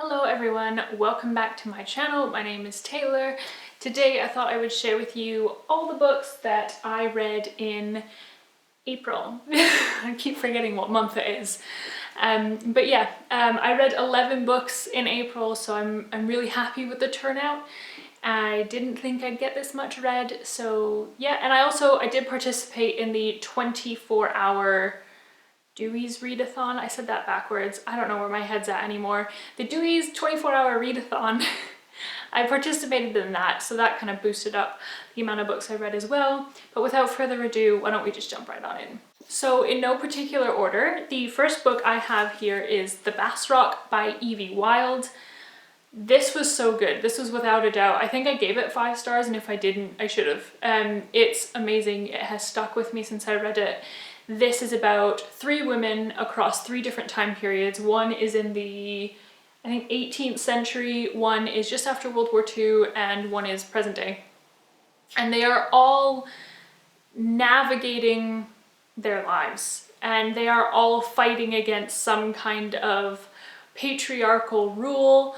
Hello everyone, welcome back to my channel. My name is Taylor. Today I thought I would share with you all the books that I read in April. I keep forgetting what month it is. But yeah, I read 11 books in April, so I'm really happy with the turnout. I didn't think I'd get this much read, so yeah. And I did participate in the 24-hour Dewey's readathon. I said that backwards. I don't know where my head's at anymore. The Dewey's 24-hour readathon. I participated in that, so that kind of boosted up the amount of books I read as well. But without further ado, why don't we just jump right on in. So in no particular order, the first book I have here is The Bass Rock by Evie Wyld. This was so good. This was without a doubt. I think I gave it 5 stars, and if I didn't, I should have. It's amazing. It has stuck with me since I read it. This is about 3 women across 3 different time periods. One is in the, I think, 18th century, one is just after World War II, and one is present day. And they are all navigating their lives, and they are all fighting against some kind of patriarchal rule,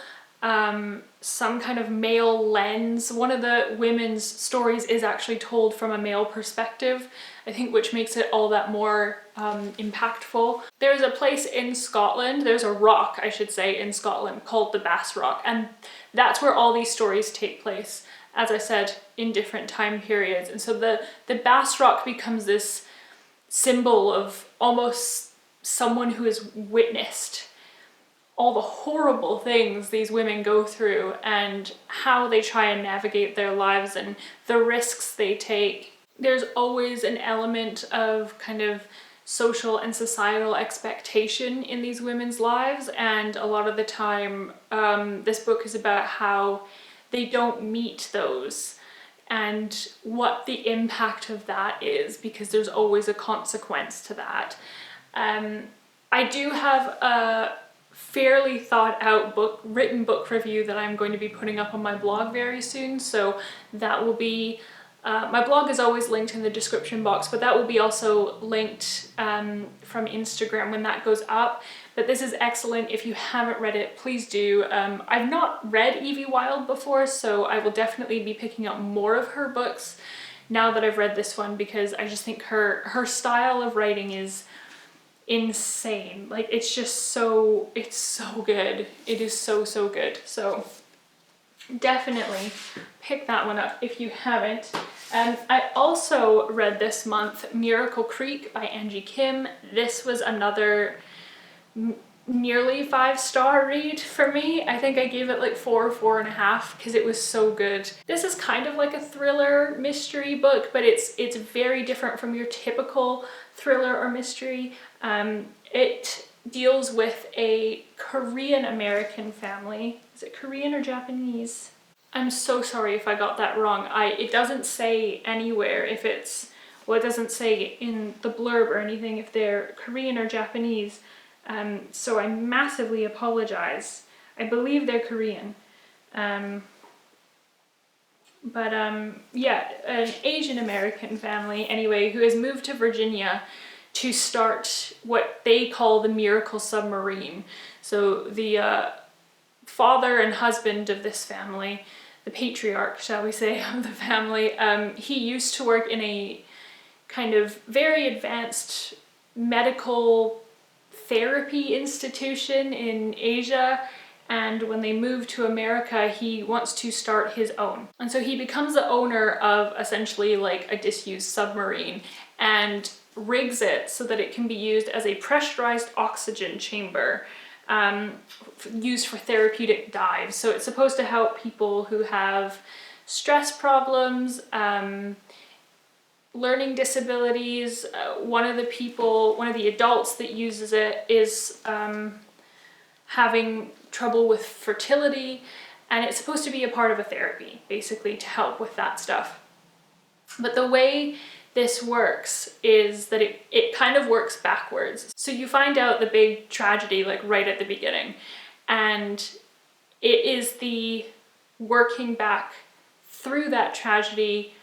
some kind of male lens. One of the women's stories is actually told from a male perspective, I think, which makes it all that more impactful. There's a place in Scotland, there's a rock, I should say, in Scotland called the Bass Rock, and that's where all these stories take place, as I said, in different time periods. And so the Bass Rock becomes this symbol of almost someone who has witnessed all the horrible things these women go through and how they try and navigate their lives and the risks they take. There's always an element of kind of social and societal expectation in these women's lives, and a lot of the time this book is about how they don't meet those and what the impact of that is, because there's always a consequence to that. I do have a fairly thought out written book review that I'm going to be putting up on my blog very soon, so that will be my blog is always linked in the description box, but that will be also linked from Instagram when that goes up. But this is excellent. If you haven't read it, please do. I've not read Evie Wyld before, so I will definitely be picking up more of her books now that I've read this one, because I just think her style of writing is insane. Like, it's just so, it's so good. It is so good. So definitely pick that one up if you haven't. I also read this month Miracle Creek by Angie Kim. This was another nearly 5-star read for me. I think I gave it like 4.5 because it was so good. This is kind of like a thriller mystery book, but it's very different from your typical thriller or mystery. It deals with a Korean American family. Is it Korean or Japanese? I'm so sorry if I got that wrong. It doesn't say anywhere if it's, well, it doesn't say in the blurb or anything if they're Korean or Japanese. So I massively apologize. I believe they're Korean. Yeah, an Asian American family anyway who has moved to Virginia to start what they call the Miracle Submarine. So the father and husband of this family, the patriarch, shall we say, of the family, he used to work in a kind of very advanced medical therapy institution in Asia, and when they move to America, he wants to start his own. And so he becomes the owner of essentially like a disused submarine and rigs it so that it can be used as a pressurized oxygen chamber, used for therapeutic dives. So it's supposed to help people who have stress problems, learning disabilities. One of the adults that uses it is having trouble with fertility, and it's supposed to be a part of a therapy, basically, to help with that stuff. But the way this works is that it kind of works backwards. So you find out the big tragedy like right at the beginning, and it is the working back through that tragedy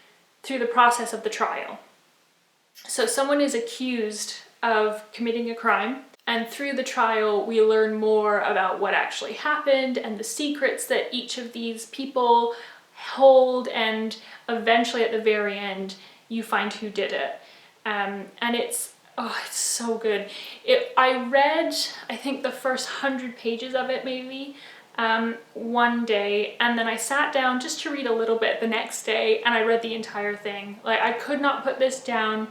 through the process of the trial. So someone is accused of committing a crime, And through the trial, we learn more about what actually happened and the secrets that each of these people hold, and eventually at the very end, you find who did it. And it's so good. I read, I think the first 100 pages of it maybe, one day, and then I sat down just to read a little bit the next day, and I read the entire thing. Like, I could not put this down.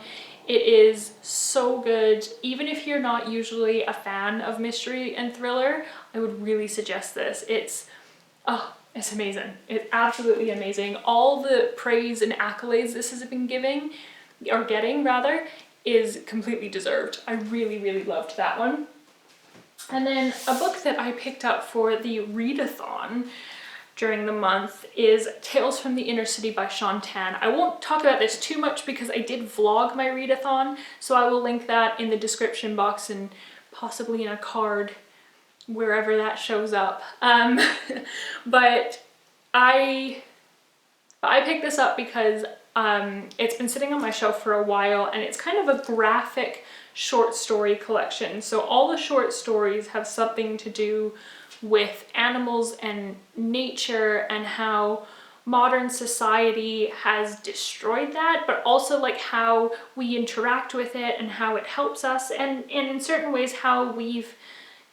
It is so good. Even if you're not usually a fan of mystery and thriller, I would really suggest this. It's amazing. It's absolutely amazing. All the praise and accolades this has been getting rather, is completely deserved. I really, really loved that one. And then a book that I picked up for the readathon during the month is Tales from the Inner City by Sean Tan. I won't talk about this too much because I did vlog my readathon, so I will link that in the description box and possibly in a card wherever that shows up. But I picked this up because it's been sitting on my shelf for a while, and it's kind of a graphic short story collection. So all the short stories have something to do with animals and nature and how modern society has destroyed that, but also like how we interact with it and how it helps us, and in certain ways how we've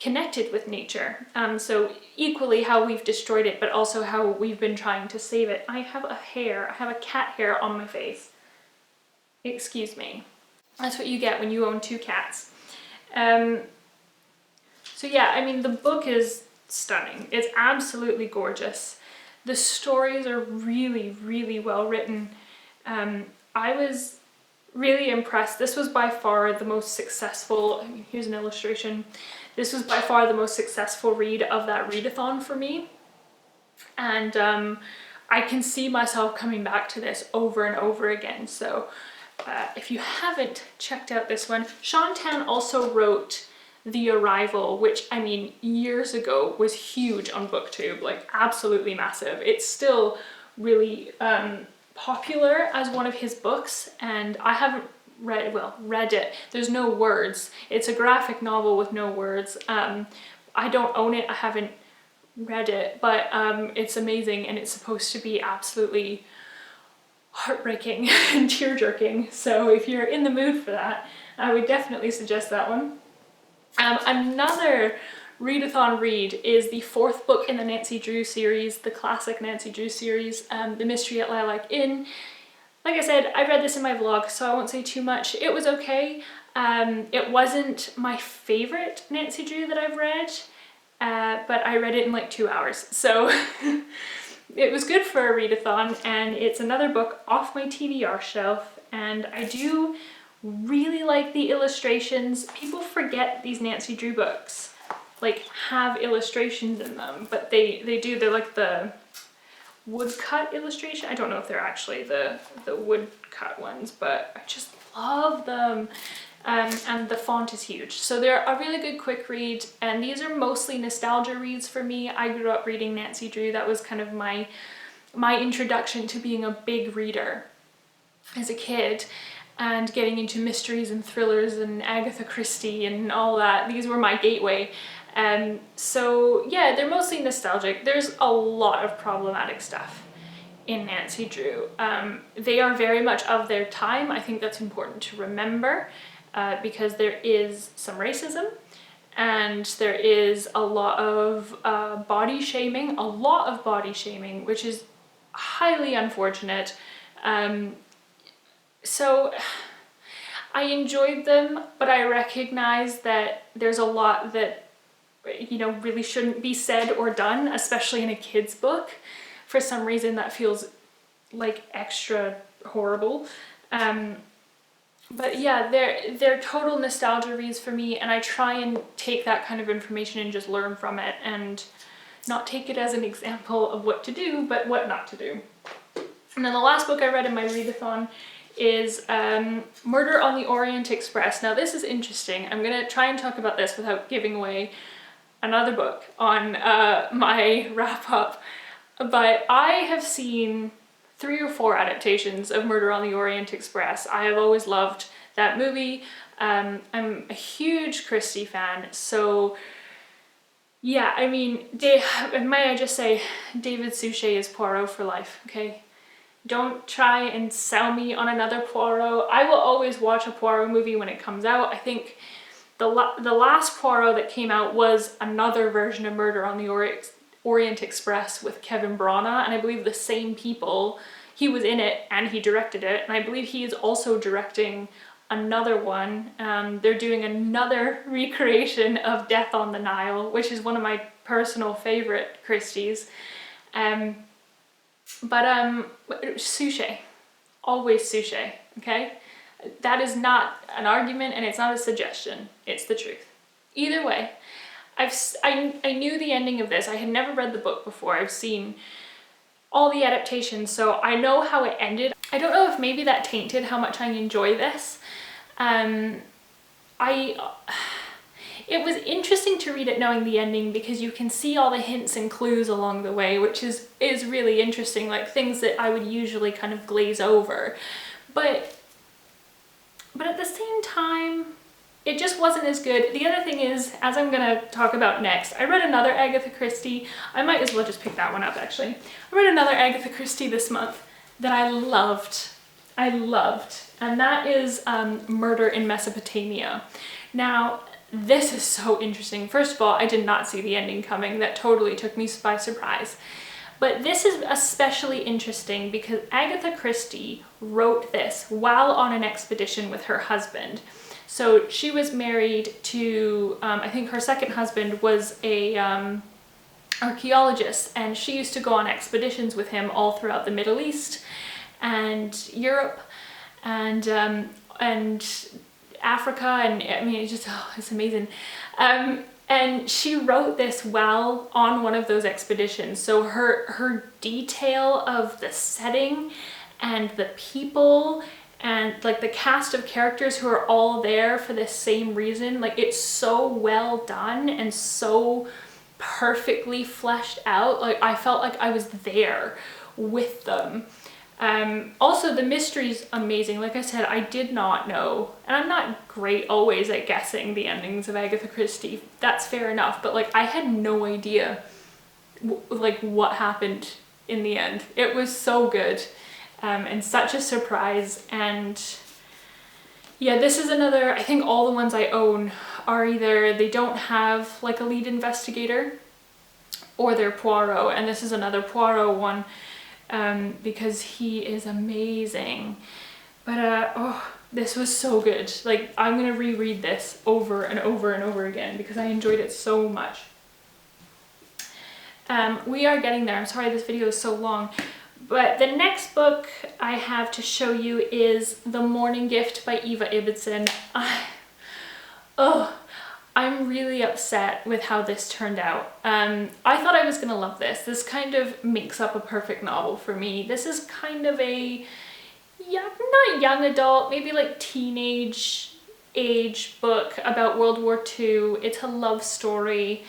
connected with nature. So equally how we've destroyed it, but also how we've been trying to save it. I have a cat hair on my face. Excuse me. That's what you get when you own 2 cats. So yeah, I mean, the book is stunning. It's absolutely gorgeous. The stories are really, really well written. I was really impressed. This was by far the most successful, here's an illustration. This was by far the most successful read of that readathon for me. And I can see myself coming back to this over and over again. So if you haven't checked out this one, Sean Tan also wrote The Arrival, which, I mean, years ago was huge on BookTube, like absolutely massive. It's still really popular as one of his books, and I haven't read it. There's no words. It's a graphic novel with no words. I don't own it. I haven't read it, but it's amazing, and it's supposed to be absolutely heartbreaking and tear-jerking. So if you're in the mood for that, I would definitely suggest that one. Another readathon read is the 4th book in the Nancy Drew series, the classic Nancy Drew series, The Mystery at Lilac Inn. Like I said, I read this in my vlog, so I won't say too much. It was okay. It wasn't my favorite Nancy Drew that I've read, but I read it in like 2 hours. So it was good for a readathon, and it's another book off my TBR shelf, and I do really like the illustrations. People forget these Nancy Drew books like have illustrations in them, but they do. They're like the woodcut illustration. I don't know if they're actually the woodcut ones, but I just love them. And the font is huge. So they're a really good quick read, and these are mostly nostalgia reads for me. I grew up reading Nancy Drew. That was kind of my introduction to being a big reader as a kid, and getting into mysteries and thrillers and Agatha Christie and all that. These were my gateway. So yeah, they're mostly nostalgic. There's a lot of problematic stuff in Nancy Drew. They are very much of their time. I think that's important to remember, because there is some racism, and there is a lot of body shaming, which is highly unfortunate. So I enjoyed them, but I recognize that there's a lot that, you know, really shouldn't be said or done, especially in a kid's book. For some reason that feels like extra horrible. But yeah, they're total nostalgia reads for me, and I try and take that kind of information and just learn from it, and not take it as an example of what to do, but what not to do. And then the last book I read in my readathon is Murder on the Orient Express. Now this is interesting. I'm gonna try and talk about this without giving away another book on my wrap up, but I have seen 3 or 4 adaptations of Murder on the Orient Express. I have always loved that movie. I'm a huge Christie fan, so yeah, I mean, may I just say, David Suchet is Poirot for life, okay? Don't try and sell me on another Poirot. I will always watch a Poirot movie when it comes out. I think the last Poirot that came out was another version of Murder on the Orient Express with Kevin Branagh, and I believe the same people. He was in it and he directed it, and I believe he is also directing another one. They're doing another recreation of Death on the Nile, which is one of my personal favorite Christies. Suchet, always Suchet, okay? That is not an argument and it's not a suggestion, it's the truth. Either way, I knew the ending of this. I had never read the book before. I've seen all the adaptations, so I know how it ended. I don't know if maybe that tainted how much I enjoy this. It was interesting to read it knowing the ending because you can see all the hints and clues along the way, which is really interesting, like things that I would usually kind of glaze over. But at the same time, it just wasn't as good. The other thing is, as I'm gonna talk about next, I read another Agatha Christie. I might as well just pick that one up actually. I read another Agatha Christie this month that I loved, and that is Murder in Mesopotamia. Now, this is so interesting. First of all, I did not see the ending coming. That totally took me by surprise. But this is especially interesting because Agatha Christie wrote this while on an expedition with her husband. So she was married to, I think her second husband was a archaeologist, and she used to go on expeditions with him all throughout the Middle East and Europe and Africa, and I mean, it's amazing. And she wrote this while on one of those expeditions. So her detail of the setting and the people and like the cast of characters who are all there for the same reason, like it's so well done and so perfectly fleshed out. Like I felt like I was there with them. Also, the mystery's amazing. Like I said, I did not know, and I'm not great always at guessing the endings of Agatha Christie. That's fair enough, but like I had no idea like what happened in the end. It was so good, and such a surprise. And yeah, this is another, I think all the ones I own are either they don't have like a lead investigator or they're Poirot, and this is another Poirot one. Because he is amazing. But oh, this was so good. Like I'm gonna reread this over and over and over again because I enjoyed it so much. We are getting there. I'm sorry this video is so long, but the next book I have to show you is The Morning Gift by Eva Ibbotson. I'm really upset with how this turned out. I thought I was gonna love this. This kind of makes up a perfect novel for me. This is kind of a, not young adult, maybe like teenage age book about World War II. It's a love story.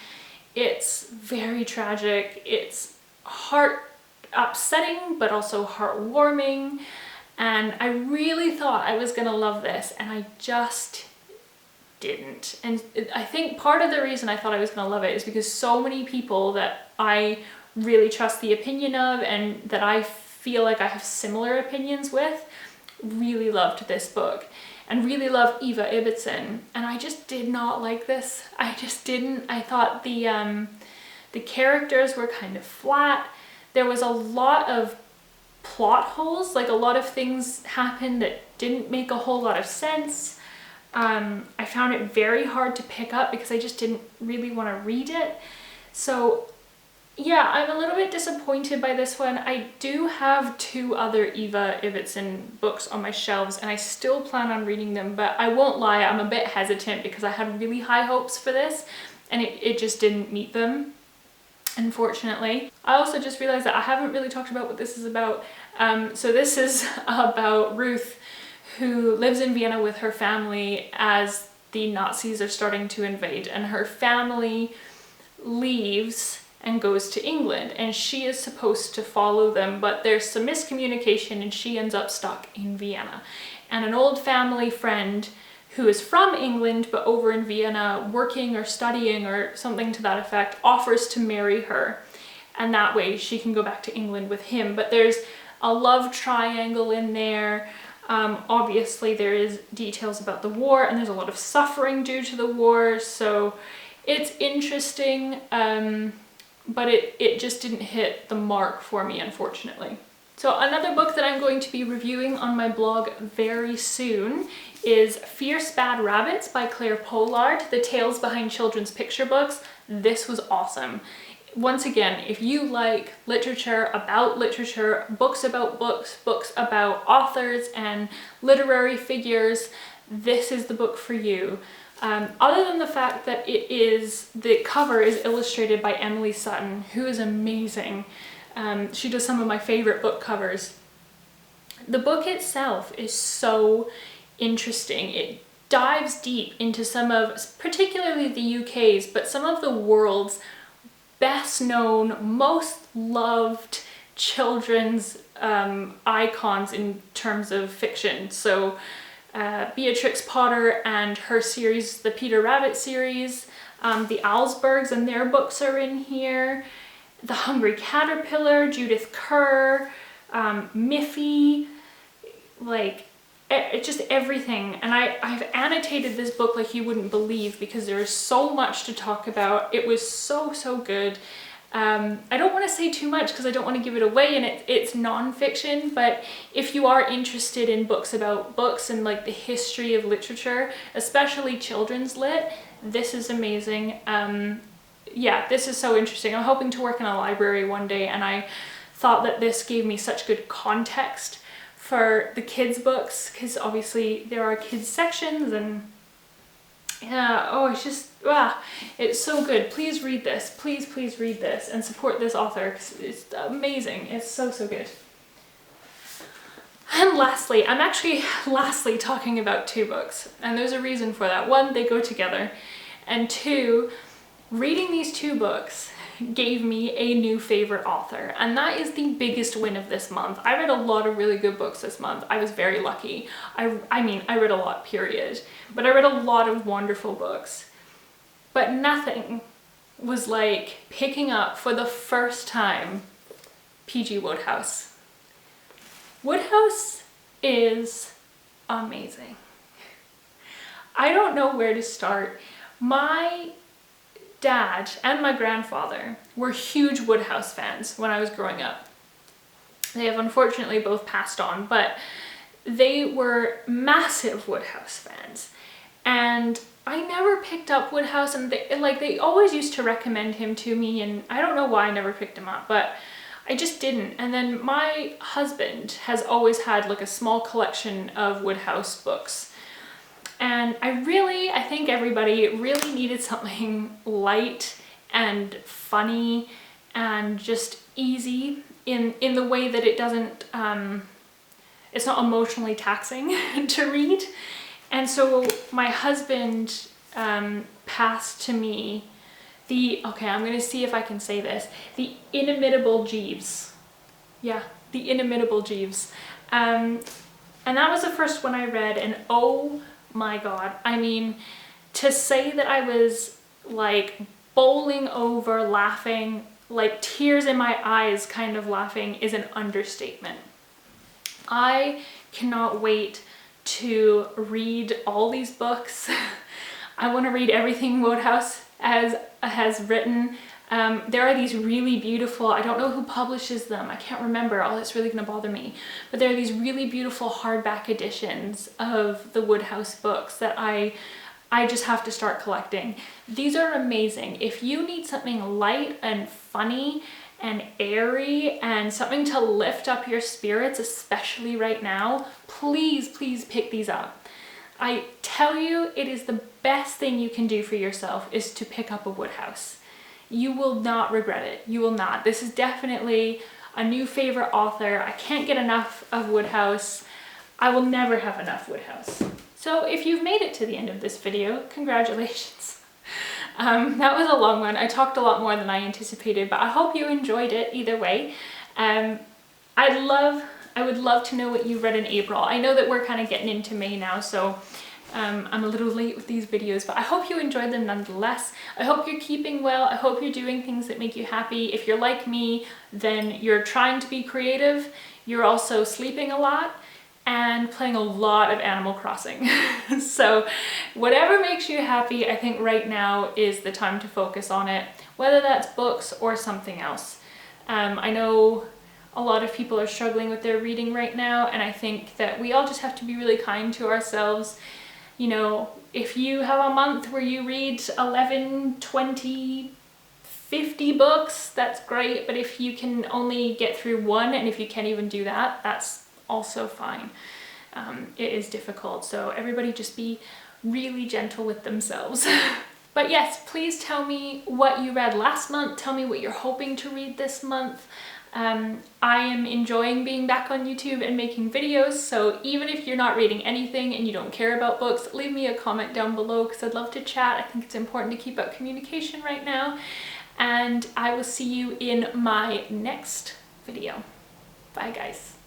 It's very tragic. It's heart upsetting, but also heartwarming. And I really thought I was gonna love this, and I just didn't. And I think part of the reason I thought I was gonna love it is because so many people that I really trust the opinion of and that I feel like I have similar opinions with really loved this book and really love Eva Ibbotson, and I just did not like this. I just didn't. I thought the characters were kind of flat. There was a lot of plot holes, like a lot of things happened that didn't make a whole lot of sense. I found it very hard to pick up because I just didn't really want to read it. So yeah, I'm a little bit disappointed by this one. I do have 2 other Eva Ibbotson books on my shelves and I still plan on reading them, but I won't lie, I'm a bit hesitant because I had really high hopes for this and it just didn't meet them, unfortunately. I also just realized that I haven't really talked about what this is about. So this is about Ruth, who lives in Vienna with her family as the Nazis are starting to invade, and her family leaves and goes to England, and she is supposed to follow them, but there's some miscommunication and she ends up stuck in Vienna. and an old family friend who is from England but over in Vienna working or studying or something to that effect offers to marry her, and that way she can go back to England with him. But there's a love triangle in there. Obviously there is details about the war, and there's a lot of suffering due to the war, so it's interesting, but it just didn't hit the mark for me, unfortunately. So another book that I'm going to be reviewing on my blog very soon is Fierce Bad Rabbits by Claire Pollard, the tales behind children's picture books. This was awesome. Once again, if you like literature, books about books, books about authors and literary figures, this is the book for you. Other than the fact that the cover is illustrated by Emily Sutton, who is amazing. She does some of my favorite book covers. The book itself is so interesting. It dives deep into some of, particularly the UK's, but some of the world's best known, most loved children's icons in terms of fiction. So Beatrix Potter and her series, the Peter Rabbit series, the Alsbergs and their books are in here. The Hungry Caterpillar, Judith Kerr, Miffy, like just everything. And I've annotated this book like you wouldn't believe, because there is so much to talk about. It was so good. I don't want to say too much because I don't want to give it away, and it's non-fiction, but if you are interested in books about books and like the history of literature, especially children's lit, this is amazing. Yeah, this is so interesting. I'm hoping to work in a library one day, and I thought that this gave me such good context for the kids' books, because obviously there are kids sections, and yeah, oh, it's just, it's so good. Please read this. Please read this and support this author, because it's amazing. It's so good. And lastly, I'm actually talking about two books, and there's a reason for that. One, they go together, and two, reading these two books gave me a new favorite author, and that is the biggest win of this month. I read a lot of really good books this month. I was very lucky. I mean, I read a lot, period, but I read a lot of wonderful books. But nothing was like picking up for the first time P.G. Wodehouse. Wodehouse is amazing. I don't know where to start. My dad and my grandfather were huge Wodehouse fans when I was growing up. They have unfortunately both passed on, but they were massive Wodehouse fans. And I never picked up Wodehouse, and they always used to recommend him to me, and I don't know why I never picked him up, but I just didn't. And then my husband has always had like a small collection of Wodehouse books. And I think everybody really needed something light and funny and just easy in the way that it doesn't, it's not emotionally taxing to read. And so my husband passed to me okay, I'm gonna see if I can say this, the Inimitable Jeeves. Yeah, the Inimitable Jeeves. And that was the first one I read, and oh my god, I mean, to say that I was like bowling over laughing, like tears in my eyes kind of laughing, is an understatement. I cannot wait to read all these books. I want to read everything Wodehouse has written. There are these really beautiful, I don't know who publishes them, I can't remember, oh, that's really gonna bother me, but there are these really beautiful hardback editions of the Wodehouse books that I just have to start collecting. These are amazing. If you need something light and funny and airy and something to lift up your spirits, especially right now, please pick these up. I tell you, it is the best thing you can do for yourself is to pick up a Wodehouse. You will not regret it. You will not. This is definitely a new favorite author. I can't get enough of Wodehouse. I will never have enough Wodehouse. So if you've made it to the end of this video, congratulations. That was a long one. I talked a lot more than I anticipated, but I hope you enjoyed it either way. I'd love I would love to know what you read in April. I know that we're kind of getting into May now, so I'm a little late with these videos, but I hope you enjoyed them nonetheless. I hope you're keeping well. I hope you're doing things that make you happy. If you're like me, then you're trying to be creative. You're also sleeping a lot and playing a lot of Animal Crossing. So whatever makes you happy, I think right now is the time to focus on it, whether that's books or something else. I know a lot of people are struggling with their reading right now, and I think that we all just have to be really kind to ourselves. You know, if you have a month where you read 11, 20, 50 books, that's great, but if you can only get through one, and if you can't even do that, that's also fine. It is difficult, so everybody just be really gentle with themselves. But yes, please tell me what you read last month. Tell me what you're hoping to read this month. I am enjoying being back on YouTube and making videos, so even if you're not reading anything and you don't care about books, leave me a comment down below because I'd love to chat. I think it's important to keep up communication right now, and I will see you in my next video. Bye guys.